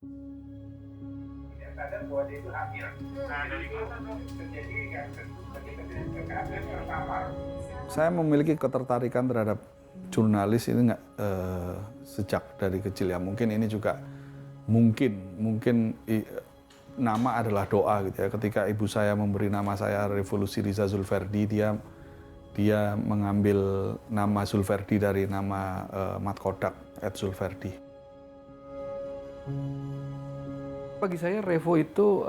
Tidak sadar bahwa dia itu hamil. Nah, dari mana terjadi kekerasan terpapar. Saya memiliki ketertarikan terhadap jurnalis ini sejak dari kecil ya. Mungkin ini juga mungkin nama adalah doa gitu ya. Ketika ibu saya memberi nama saya Revolusi Riza Zulferdi, dia mengambil nama Zulferdi dari nama Mat Kodak Ed Zulferdi. Bagi saya Revo itu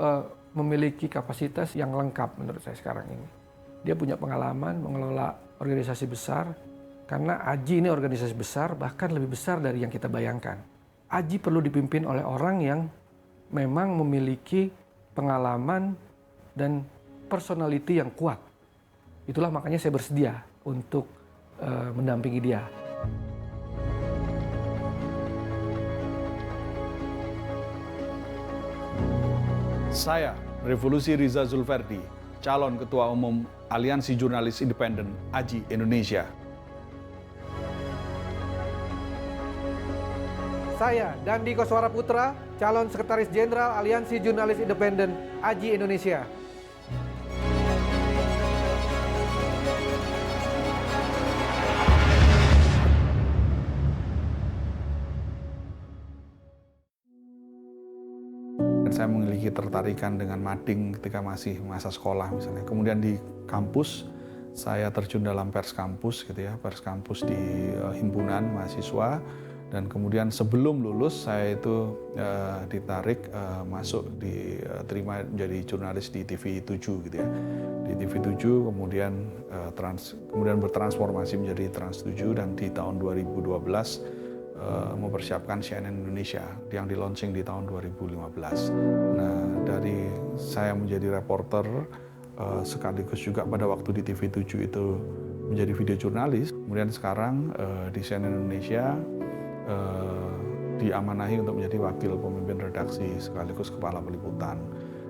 memiliki kapasitas yang lengkap menurut saya sekarang ini. Dia punya pengalaman mengelola organisasi besar, karena AJI ini organisasi besar, bahkan lebih besar dari yang kita bayangkan. AJI perlu dipimpin oleh orang yang memang memiliki pengalaman dan personality yang kuat. Itulah makanya saya bersedia untuk mendampingi dia. Saya, Revolusi Riza Zulferdi, calon Ketua Umum Aliansi Jurnalis Independen AJI Indonesia. Saya, Dandi Koswara Putra, calon Sekretaris Jenderal Aliansi Jurnalis Independen AJI Indonesia. Saya memiliki tertarikan dengan mading ketika masih masa sekolah misalnya. Kemudian di kampus, saya terjun dalam pers kampus gitu ya, pers kampus di himpunan mahasiswa. Dan kemudian sebelum lulus saya itu ditarik masuk diterima menjadi jurnalis di TV 7 gitu ya. Di TV 7 kemudian bertransformasi menjadi Trans 7 dan di tahun 2012 mempersiapkan CNN Indonesia yang di launching di tahun 2015. Nah, dari saya menjadi reporter sekaligus juga pada waktu di TV 7 itu menjadi video jurnalis. Kemudian sekarang di CNN Indonesia diamanahi untuk menjadi wakil pemimpin redaksi sekaligus kepala peliputan.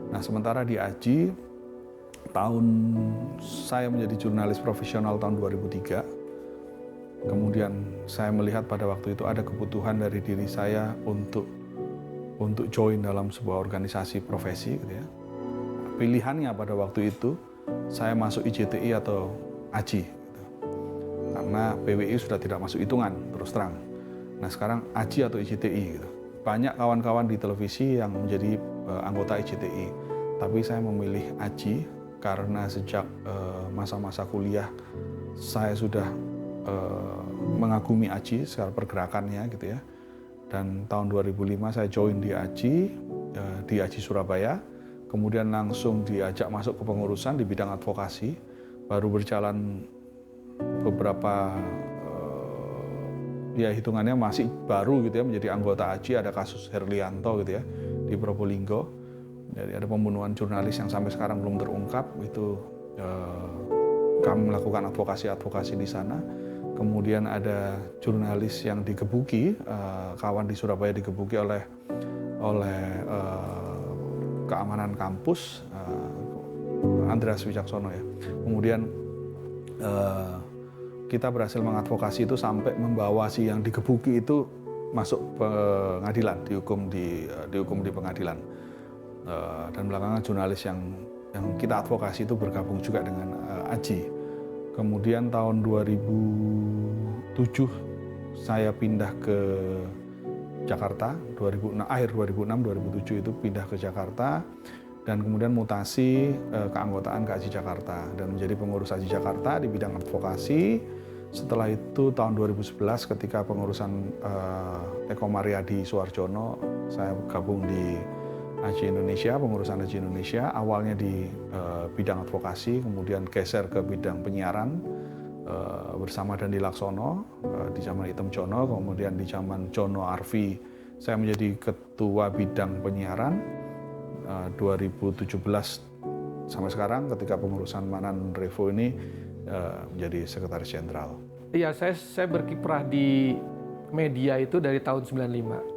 Nah, sementara di AJI saya menjadi jurnalis profesional tahun 2003. Kemudian saya melihat pada waktu itu ada kebutuhan dari diri saya untuk join dalam sebuah organisasi profesi gitu ya. Pilihannya pada waktu itu saya masuk IJTI atau AJI gitu. Karena PWI sudah tidak masuk hitungan terus terang. Nah, sekarang AJI atau IJTI gitu. Banyak kawan-kawan di televisi yang menjadi anggota IJTI, tapi saya memilih AJI karena sejak masa-masa kuliah saya sudah mengagumi AJI secara pergerakannya gitu ya. Dan tahun 2005 saya join di AJI Surabaya, kemudian langsung diajak masuk ke pengurusan di bidang advokasi. Baru berjalan beberapa ya hitungannya masih baru gitu ya menjadi anggota AJI. Ada kasus Herlianto gitu ya di Probolinggo. Jadi ada pembunuhan jurnalis yang sampai sekarang belum terungkap. Itu kami melakukan advokasi di sana. Kemudian ada jurnalis yang digebuki, kawan di Surabaya digebuki oleh keamanan kampus, Andreas Wicaksono ya. Kemudian kita berhasil mengadvokasi itu sampai membawa si yang digebuki itu masuk pengadilan, dihukum di pengadilan. Dan belakangan jurnalis yang kita advokasi itu bergabung juga dengan AJI. Kemudian tahun 2007 saya pindah ke Jakarta, akhir 2006-2007 itu pindah ke Jakarta dan kemudian mutasi keanggotaan ke AJI Jakarta dan menjadi pengurus AJI Jakarta di bidang advokasi. Setelah itu tahun 2011 ketika pengurusan Eko Mariadi Suarjono, saya gabung di AJI Indonesia, pengurusan AJI Indonesia, awalnya di bidang advokasi, kemudian geser ke bidang penyiaran bersama Dandi Laksono di zaman Item Jono, kemudian di zaman Jono Arfi saya menjadi ketua bidang penyiaran 2017 sampai sekarang ketika pengurusan Manan Revo ini menjadi sekretaris jenderal. Iya, saya berkiprah di media itu dari tahun 95.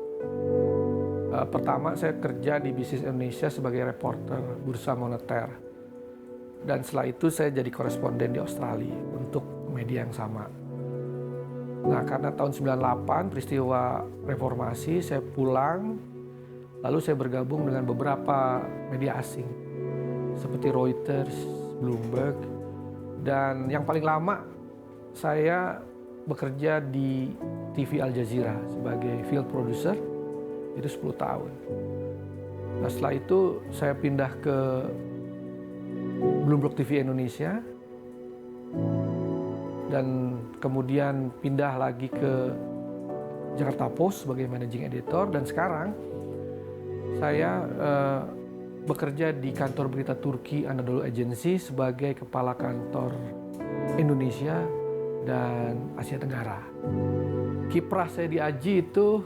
Pertama saya kerja di Bisnis Indonesia sebagai reporter bursa moneter. Dan setelah itu saya jadi koresponden di Australia untuk media yang sama. Nah, karena tahun 98 peristiwa reformasi, saya pulang. Lalu saya bergabung dengan beberapa media asing seperti Reuters, Bloomberg, dan yang paling lama saya bekerja di TV Al Jazeera sebagai field producer, itu 10 tahun. Nah, setelah itu saya pindah ke Bloomberg TV Indonesia, dan kemudian pindah lagi ke Jakarta Post sebagai managing editor, dan sekarang saya bekerja di kantor berita Turki Anadolu Agency sebagai kepala kantor Indonesia dan Asia Tenggara. Kiprah saya di AJI itu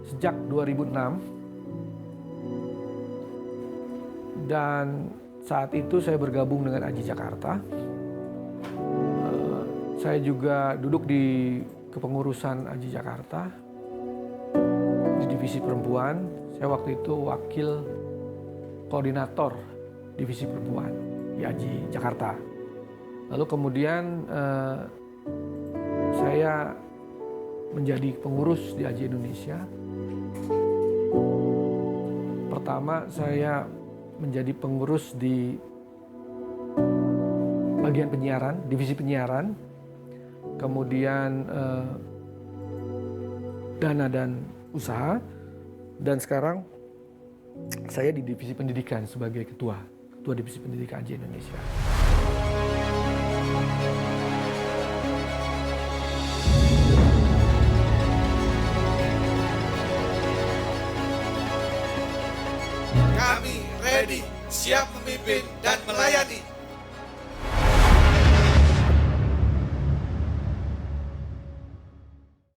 sejak 2006, dan saat itu saya bergabung dengan AJI Jakarta. Saya juga duduk di kepengurusan AJI Jakarta di divisi perempuan. Saya waktu itu wakil koordinator divisi perempuan di AJI Jakarta. Lalu kemudian saya menjadi pengurus di AJI Indonesia. Pertama saya menjadi pengurus di bagian penyiaran, divisi penyiaran, kemudian dana dan usaha, dan sekarang saya di divisi pendidikan sebagai ketua divisi pendidikan AJI Indonesia. Kami ready, siap memimpin dan melayani.